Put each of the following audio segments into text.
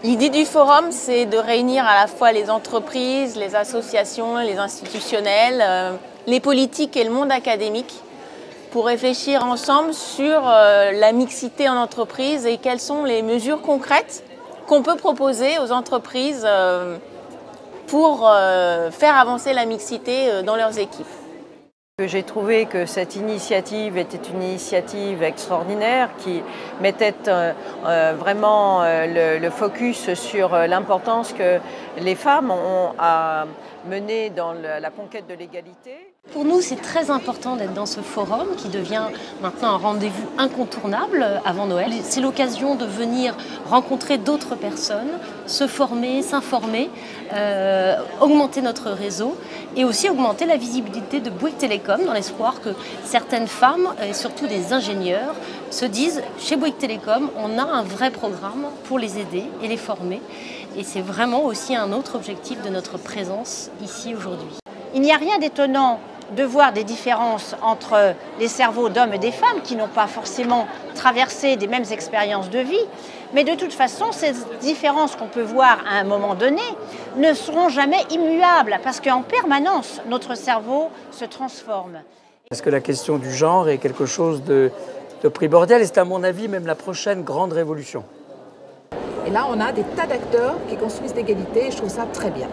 L'idée du forum, c'est de réunir à la fois les entreprises, les associations, les institutionnels, les politiques et le monde académique pour réfléchir ensemble sur la mixité en entreprise et quelles sont les mesures concrètes qu'on peut proposer aux entreprises pour faire avancer la mixité dans leurs équipes. J'ai trouvé que cette initiative était une initiative extraordinaire qui mettait vraiment le focus sur l'importance que les femmes ont à mener dans la conquête de l'égalité. Pour nous, c'est très important d'être dans ce forum qui devient maintenant un rendez-vous incontournable avant Noël. C'est l'occasion de venir rencontrer d'autres personnes, se former, s'informer, augmenter notre réseau et aussi augmenter la visibilité de Bouygues Telecom dans l'espoir que certaines femmes et surtout des ingénieurs se disent chez Bouygues Telecom, on a un vrai programme pour les aider et les former. Et c'est vraiment aussi un autre objectif de notre présence ici aujourd'hui. Il n'y a rien d'étonnant de voir des différences entre les cerveaux d'hommes et des femmes qui n'ont pas forcément traversé des mêmes expériences de vie. Mais de toute façon, ces différences qu'on peut voir à un moment donné ne seront jamais immuables parce qu'en permanence, notre cerveau se transforme. Parce que la question du genre est quelque chose de primordial et c'est à mon avis même la prochaine grande révolution. Et là, on a des tas d'acteurs qui construisent l'égalité et je trouve ça très bien.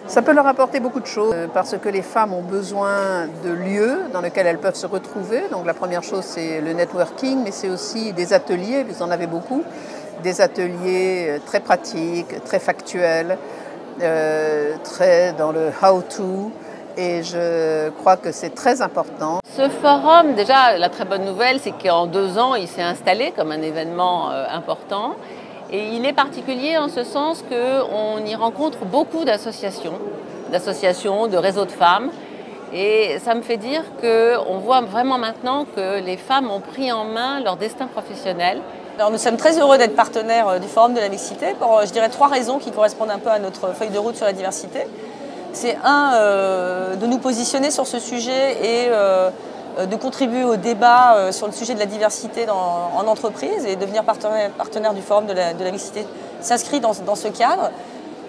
Ça peut leur apporter beaucoup de choses parce que les femmes ont besoin de lieux dans lesquels elles peuvent se retrouver. Donc la première chose, c'est le networking, mais c'est aussi des ateliers, vous en avez beaucoup, des ateliers très pratiques, très factuels, très dans le how-to. Et je crois que c'est très important. Ce forum, déjà, la très bonne nouvelle, c'est qu'en 2 ans, il s'est installé comme un événement important. Et il est particulier en ce sens qu'on y rencontre beaucoup d'associations, de réseaux de femmes. Et ça me fait dire qu'on voit vraiment maintenant que les femmes ont pris en main leur destin professionnel. Alors nous sommes très heureux d'être partenaires du Forum de la mixité pour, je dirais, 3 raisons qui correspondent un peu à notre feuille de route sur la diversité. C'est de nous positionner sur ce sujet et de contribuer au débat sur le sujet de la diversité en entreprise et devenir partenaire du Forum de la mixité s'inscrit dans ce cadre.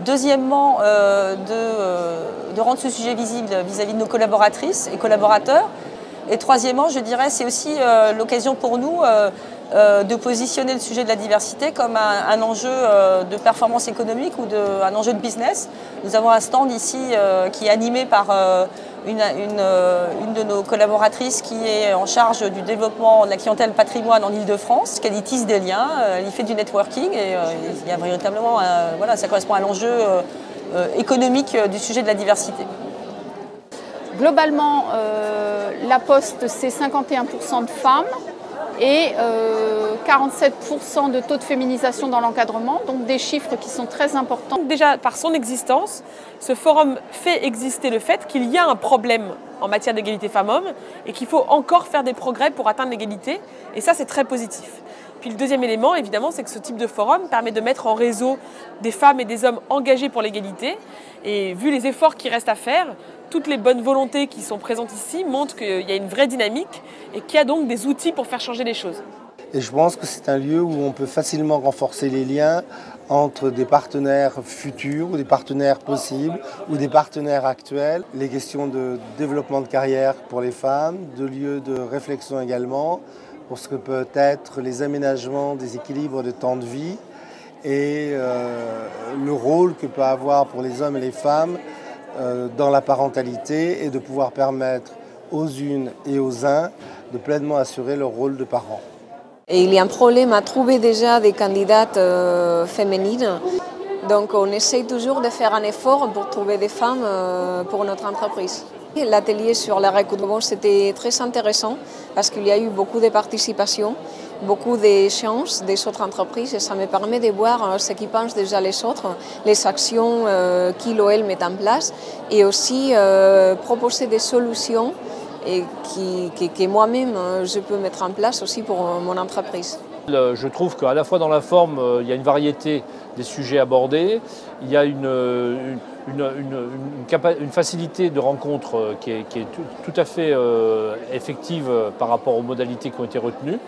Deuxièmement, de rendre ce sujet visible vis-à-vis de nos collaboratrices et collaborateurs. Et troisièmement, je dirais, c'est aussi l'occasion pour nous de positionner le sujet de la diversité comme un enjeu de performance économique ou un enjeu de business. Nous avons un stand ici qui est animé par une de nos collaboratrices qui est en charge du développement de la clientèle patrimoine en Ile-de-France, qu'elle y tisse des liens, elle y fait du networking et il y a véritablement, voilà, ça correspond à l'enjeu économique du sujet de la diversité. Globalement, la Poste, c'est 51% de femmes et 47% de taux de féminisation dans l'encadrement, donc des chiffres qui sont très importants. Déjà, par son existence, ce forum fait exister le fait qu'il y a un problème en matière d'égalité femmes-hommes et qu'il faut encore faire des progrès pour atteindre l'égalité, et ça c'est très positif. Puis le deuxième élément, évidemment, c'est que ce type de forum permet de mettre en réseau des femmes et des hommes engagés pour l'égalité, et vu les efforts qui restent à faire, toutes les bonnes volontés qui sont présentes ici montrent qu'il y a une vraie dynamique et qu'il y a donc des outils pour faire changer les choses. Et je pense que c'est un lieu où on peut facilement renforcer les liens entre des partenaires futurs ou des partenaires possibles ou des partenaires actuels. Les questions de développement de carrière pour les femmes, de lieux de réflexion également, pour ce que peut être les aménagements des équilibres de temps de vie et le rôle que peut avoir pour les hommes et les femmes dans la parentalité et de pouvoir permettre aux unes et aux uns de pleinement assurer leur rôle de parents. Et il y a un problème à trouver déjà des candidates féminines. Donc on essaie toujours de faire un effort pour trouver des femmes pour notre entreprise. L'atelier sur le recrutement, c'était très intéressant parce qu'il y a eu beaucoup de participation, beaucoup d'échanges des autres entreprises et ça me permet de voir ce qu'ils pensent déjà les autres, les actions qu'ils ou elles mettent en place et aussi proposer des solutions et que moi-même je peux mettre en place aussi pour mon entreprise. Je trouve qu'à la fois dans la forme, il y a une variété des sujets abordés, il y a une une facilité de rencontre qui est tout à fait effective par rapport aux modalités qui ont été retenues.